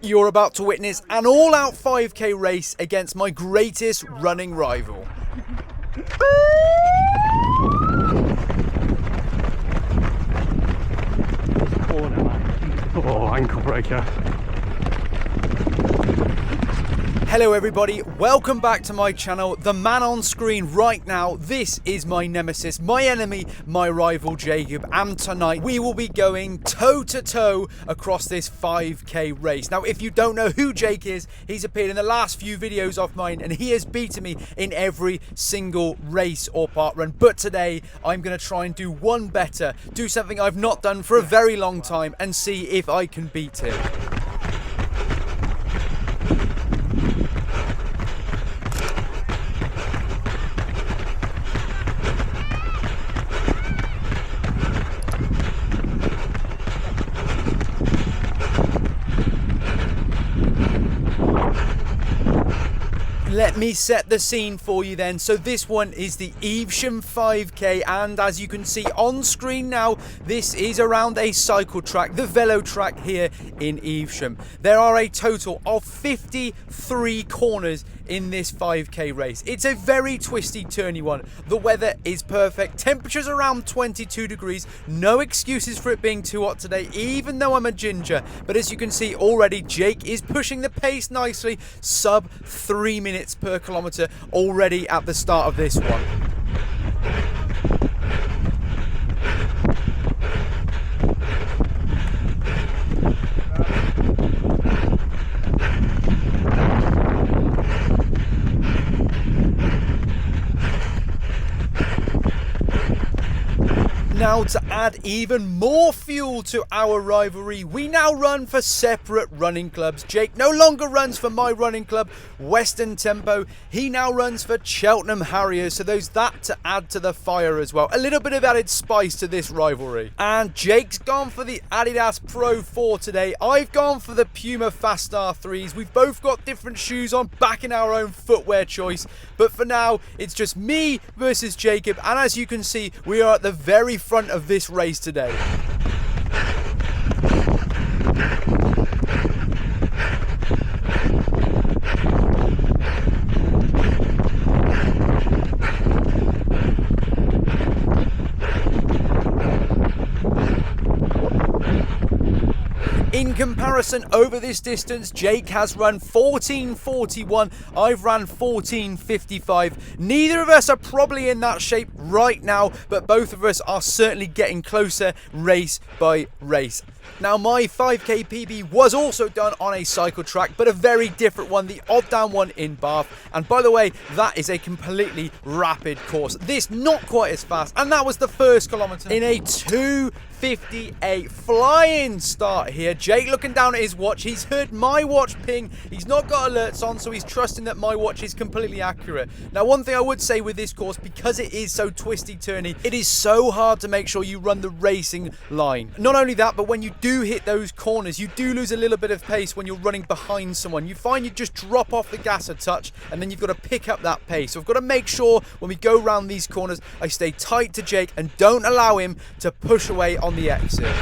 You're about to witness an all-out 5k race against my greatest running rival. Oh, ankle breaker. Hello everybody, welcome back to my channel. The man on screen right now, this is my nemesis, my enemy, my rival Jacob, and tonight we will be going toe-to-toe across this 5k race. Now if you don't know who Jake is, he's appeared in the last few videos of mine and he has beaten me in every single race or part run, but today I'm going to try and do one better, do something I've not done for a very long time and see if I can beat him. Let me set the scene for you then. So this one is the Evesham 5k, and as you can see on screen now, this is around a cycle track, the Velo track here in Evesham. There are a total of 53 corners in this 5k race. It's a very twisty, turny one. The weather is perfect. Temperatures around 22 degrees. No excuses for it being too hot today, even though I'm a ginger. But as you can see already, Jake is pushing the pace nicely. Sub 3 minutes per kilometer already at the start of this one. Now to add even more fuel to our rivalry, we now run for separate running clubs. Jake no longer runs for my running club, Western Tempo. He now runs for Cheltenham Harriers, so there's that to add to the fire as well. A little bit of added spice to this rivalry. And Jake's gone for the Adidas Pro 4 today. I've gone for the Puma Fast R3s. We've both got different shoes on, backing our own footwear choice. But for now, it's just me versus Jacob. And as you can see, we are at the very front of this race today. In comparison, over this distance, Jake has run 14:41, I've run 14:55. Neither of us are probably in that shape right now, but both of us are certainly getting closer race by race. Now my 5k PB was also done on a cycle track, but a very different one, the odd down one in Bath. And by the way, that is a completely rapid course. This not quite as fast, and that was the first kilometer in a 2:58 flying start here. Jake looking down at his watch. He's heard my watch ping. He's not got alerts on, so he's trusting that my watch is completely accurate. Now, one thing I would say with this course, because it is so twisty-turny, it is so hard to make sure you run the racing line. Not only that, but when you do hit those corners, you do lose a little bit of pace when you're running behind someone. You find you just drop off the gas a touch, and then you've got to pick up that pace. So I've got to make sure when we go around these corners, I stay tight to Jake and don't allow him to push away on the exit.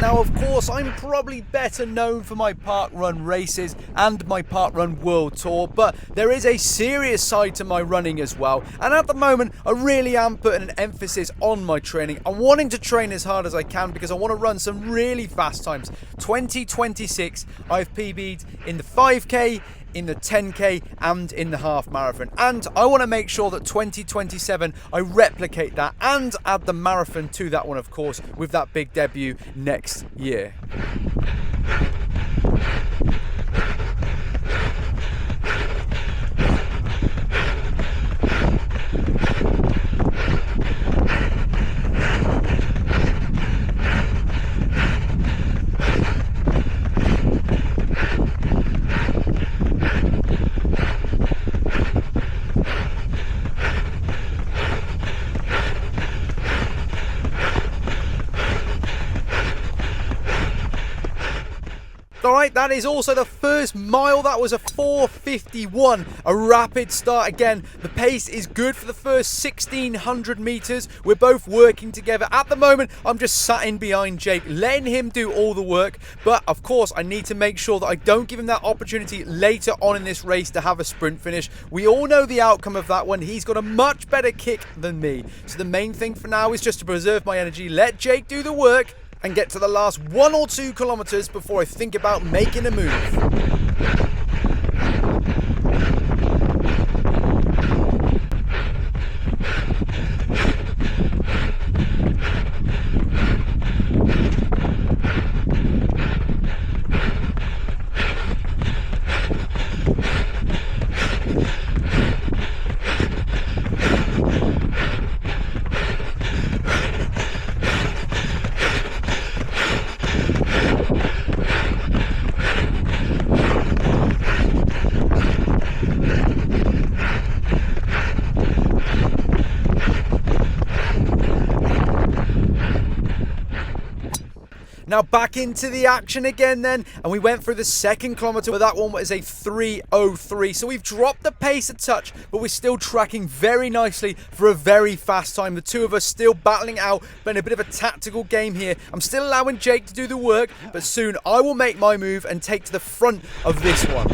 Now, of course, I'm probably better known for my park run races and my park run world tour, but there is a serious side to my running as well. And at the moment, I really am putting an emphasis on my training. I'm wanting to train as hard as I can because I want to run some really fast times. 2026, I've PB'd in the 5k, in the 10k and in the half marathon, and I want to make sure that 2027 I replicate that and add the marathon to that one, of course, with that big debut next year. Alright, right, that is also the first mile. That was a 4:51, a rapid start. Again, the pace is good for the first 1,600 meters. We're both working together. At the moment, I'm just sat in behind Jake, letting him do all the work. But of course, I need to make sure that I don't give him that opportunity later on in this race to have a sprint finish. We all know the outcome of that one. He's got a much better kick than me. So the main thing for now is just to preserve my energy, let Jake do the work, and get to the last 1 or 2 kilometers before I think about making a move. Now back into the action again then, and we went through the second kilometer, but that one was a 3:03. So we've dropped the pace a touch, but we're still tracking very nicely for a very fast time. The two of us still battling out, but in a bit of a tactical game here. I'm still allowing Jake to do the work, but soon I will make my move and take to the front of this one.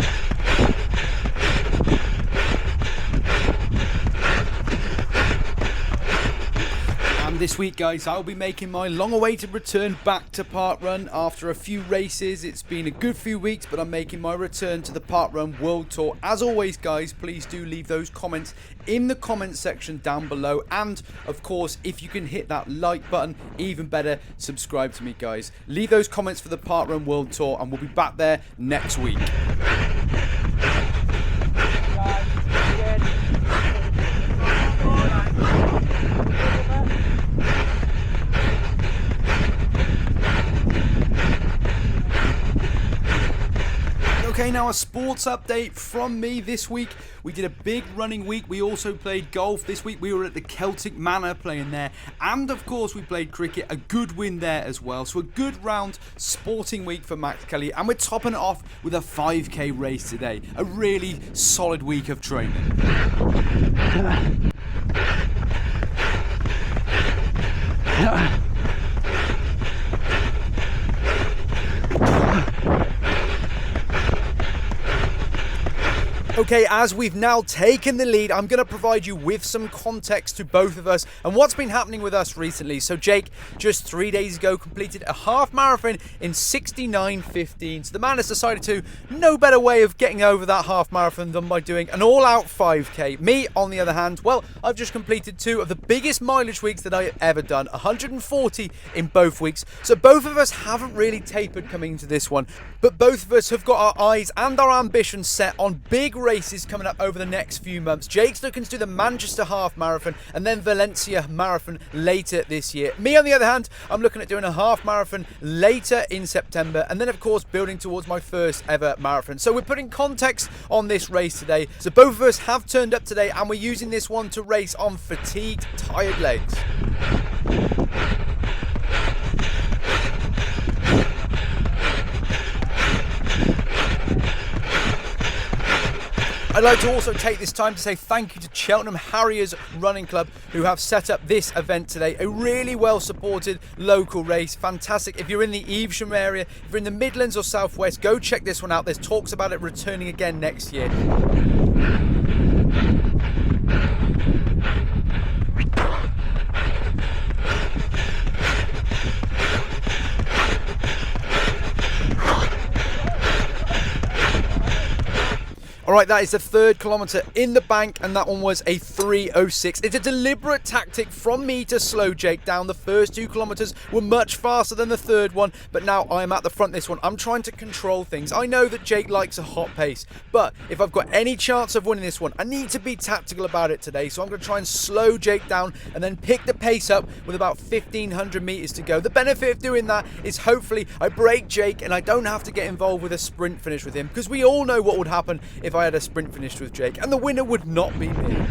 This week, guys, I'll be making my long-awaited return back to Parkrun after a few races. It's been a good few weeks, but I'm making my return to the Parkrun World Tour. As always, guys, please do leave those comments in the comments section down below. And, of course, if you can hit that like button, even better, subscribe to me, guys. Leave those comments for the Parkrun World Tour, and we'll be back there next week. Okay, now a sports update from me this week. We did a big running week. We also played golf. This week we were at the Celtic Manor playing there. And of course we played cricket. A good win there as well. So a good round sporting week for Max Kelly. And we're topping it off with a 5k race today. A really solid week of training. Okay, as we've now taken the lead, I'm going to provide you with some context to both of us and what's been happening with us recently. So Jake, just 3 days ago, completed a half marathon in 69:15. So the man has decided to, no better way of getting over that half marathon than by doing an all-out 5k. Me, on the other hand, well, I've just completed 2 of the biggest mileage weeks that I've ever done, 140 in both weeks. So both of us haven't really tapered coming into this one, but both of us have got our eyes and our ambitions set on big races coming up over the next few months. Jake's looking to do the Manchester Half Marathon and then Valencia Marathon later this year. Me, on the other hand, I'm looking at doing a half marathon later in September, and then of course building towards my first ever marathon. So we're putting context on this race today. So both of us have turned up today, and we're using this one to race on fatigued, tired legs. I'd like to also take this time to say thank you to Cheltenham Harriers Running Club, who have set up this event today. A really well supported local race. Fantastic. If you're in the Evesham area, if you're in the Midlands or Southwest, go check this one out. There's talks about it returning again next year. Alright, that is the 3rd kilometre in the bank, and that one was a 3:06. It's a deliberate tactic from me to slow Jake down. The first 2 kilometres were much faster than the 3rd one, but now I'm at the front this one. I'm trying to control things. I know that Jake likes a hot pace, but if I've got any chance of winning this one, I need to be tactical about it today. So I'm going to try and slow Jake down and then pick the pace up with about 1,500 metres to go. The benefit of doing that is hopefully I break Jake and I don't have to get involved with a sprint finish with him, because we all know what would happen if if I had a sprint finished with Jake, and the winner would not be me.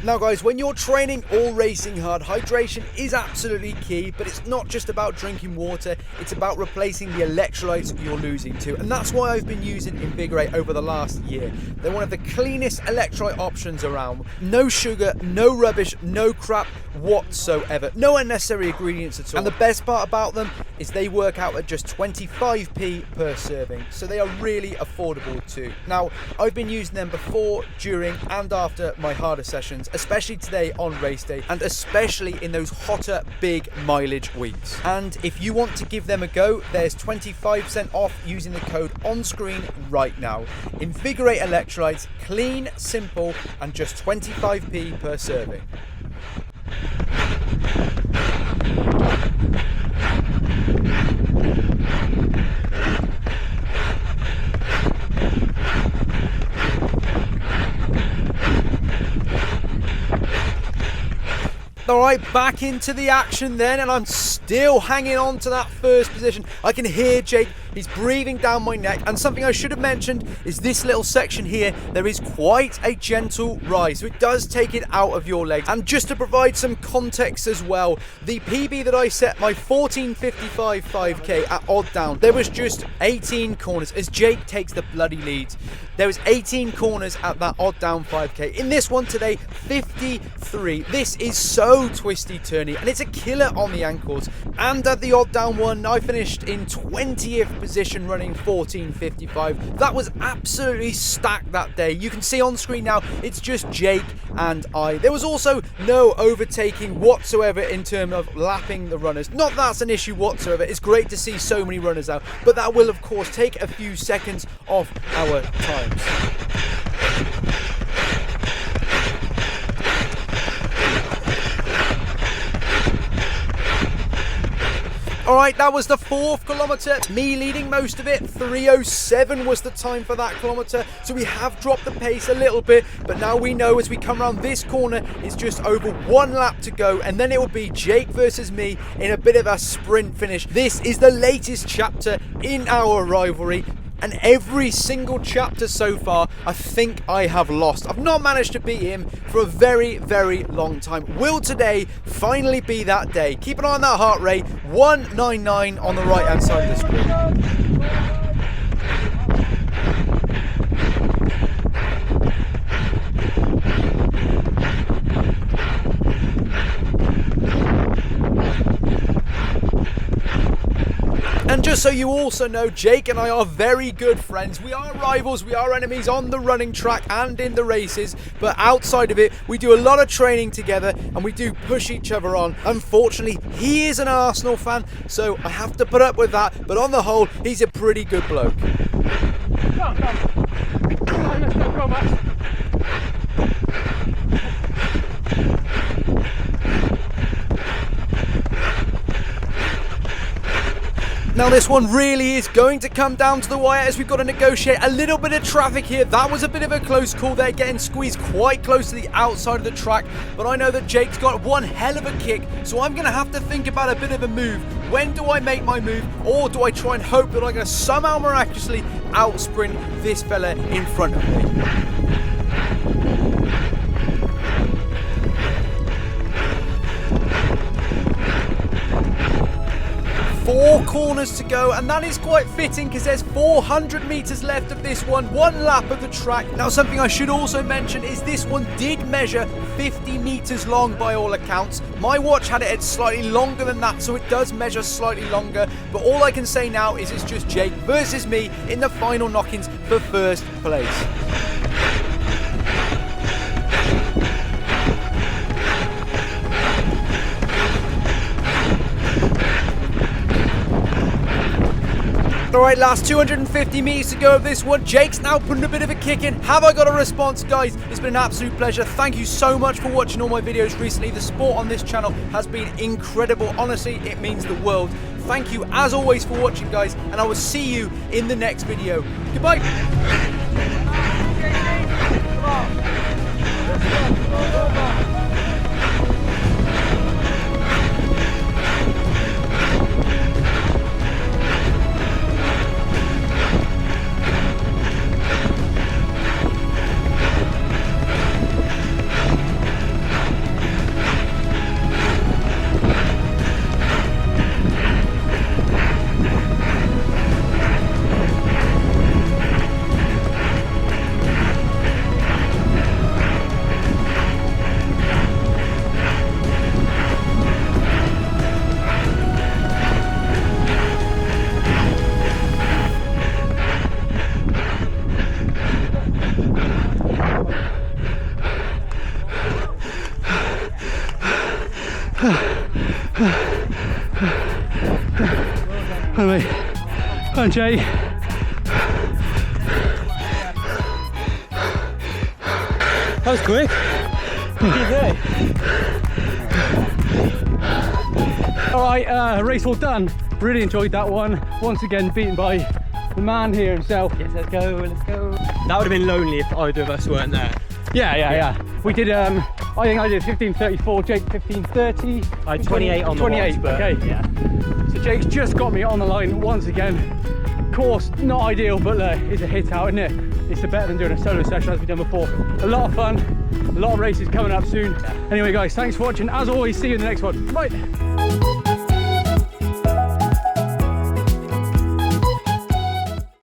Now guys, when you're training or racing hard, hydration is absolutely key, but it's not just about drinking water, it's about replacing the electrolytes you're losing too. And that's why I've been using Invigorate over the last year. They're one of the cleanest electrolyte options around. No sugar, no rubbish, no crap whatsoever. No unnecessary ingredients at all. And the best part about them is they work out at just 25p per serving. So they are really affordable too. Now, I've been using them before, during and after my harder sessions, especially today on race day, and especially in those hotter, big mileage weeks. And if you want to give them a go, there's 25% off using the code on screen right now. Invigorate electrolytes, clean, simple, and just 25p per serving. Alright, back into the action then, and I'm still hanging on to that first position. I can hear Jake, he's breathing down my neck, and something I should have mentioned is this little section here, there is quite a gentle rise, so it does take it out of your legs. And just to provide some context as well, the PB that I set, my 14:55 5k at odd down, there was just 18 corners as Jake takes the bloody lead. There was 18 corners at that odd down 5k. In this one today, 53. This is so twisty turny, and it's a killer on the ankles. And at the odd down one, I finished in 20th position running 14:55. That was absolutely stacked that day. You can see on screen now, it's just Jake and I. There was also no overtaking whatsoever in terms of lapping the runners. Not that's an issue whatsoever. It's great to see so many runners out, but that will of course take a few seconds off our times. Alright, that was the 4th kilometre, me leading most of it. 3:07 was the time for that kilometre, so we have dropped the pace a little bit, but now we know as we come around this corner, it's just over 1 lap to go, and then it will be Jake versus me in a bit of a sprint finish. This is the latest chapter in our rivalry, and every single chapter so far, I think I have lost. I've not managed to beat him for a very, very long time. Will today finally be that day? Keep an eye on that heart rate, 199 on the right hand side of the screen. And just so you also know, Jake and I are very good friends. We are rivals, we are enemies on the running track and in the races, but outside of it, we do a lot of training together and we do push each other on. Unfortunately, he is an Arsenal fan, so I have to put up with that, but on the whole, he's a pretty good bloke. Let's go, Max. Now this one really is going to come down to the wire as we've got to negotiate a little bit of traffic here. That was a bit of a close call there, getting squeezed quite close to the outside of the track. But I know that Jake's got one hell of a kick, so I'm going to have to think about a bit of a move. When do I make my move, or do I try and hope that I'm going to somehow miraculously out-sprint this fella in front of me? 4 corners to go, and that is quite fitting because there's 400 meters left of this one lap of the track. Now something I should also mention is this one did measure 50 meters long by all accounts. My watch had it at slightly longer than that, so it does measure slightly longer, but all I can say now is it's just Jake versus me in the final knock-ins for first place. Alright, last 250 meters to go of this one. Jake's now putting a bit of a kick in. Have I got a response, guys? It's been an absolute pleasure. Thank you so much for watching all my videos recently. The support on this channel has been incredible. Honestly, it means the world. Thank you as always for watching, guys, and I will see you in the next video. Goodbye. Hi mate. Hi Jay. That was quick. Alright, race all done. Really enjoyed that one. Once again beaten by the man here himself. Yes, let's go, let's go. That would have been lonely if either of us weren't there. Yeah. We did, I think I did 15:34, Jake 15:30. I had 28 on the 28, watch, but okay. yeah. So Jake's just got me on the line once again. Course, not ideal, but it's a hit out, isn't it? It's better than doing a solo session as we've done before. A lot of fun, a lot of races coming up soon. Anyway guys, thanks for watching. As always, see you in the next one. Bye.